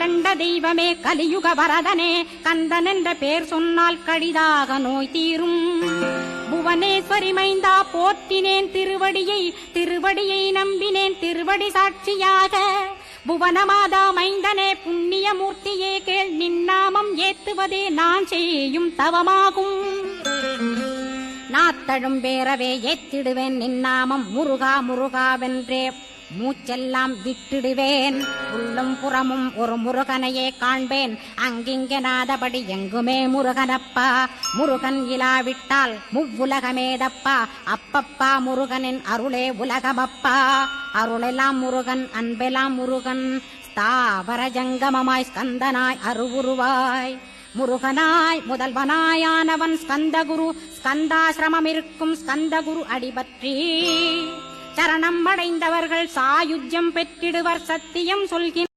கண்ட தெய்வமே கலியுக வரதனே கந்தன் என்ற பேர் சொன்னால் கடிதாக நோய் தீரும். புவனேஸ்வரி மைந்தா போற்றினேன் திருவடியை நம்பினேன் திருவடி சாட்சியாக. புவனமாதா மைந்தனே புண்ணிய மூர்த்தியே கேள் நின்னாமம் ஏத்துவதே நான் செய்யும் தவமாகும். நாத்தழும் பேரவே ஏத்திடுவேன் நின்னாமம் முருகா முருகாவென்றே மூச்செல்லாம் விட்டிடுவேன். உள்ளும் புறமும் ஒரு முருகனையே காண்பேன் அங்கிங்கெனாதபடி எங்குமே முருகனப்பா. முருகன் இலாவிட்டால் முவ்வுலகமேதப்பா. அப்பப்பா முருகனின் அருளே உலகமப்பா. அருளெல்லாம் முருகன் அன்பெல்லாம் முருகன் ஸ்தாவர ஜங்கமமாய் ஸ்கந்தனாய் அருவுருவாய் முருகனாய் முதல்வனாயானவன் ஸ்கந்தகுரு. ஸ்கந்தாசிரமம் இருக்கும் ஸ்கந்தகுரு அடிபற்றி சரணம் அடைந்தவர்கள் சாயுஜ்யம் பெற்றிடுவர் சத்தியம் சொல்கின்ற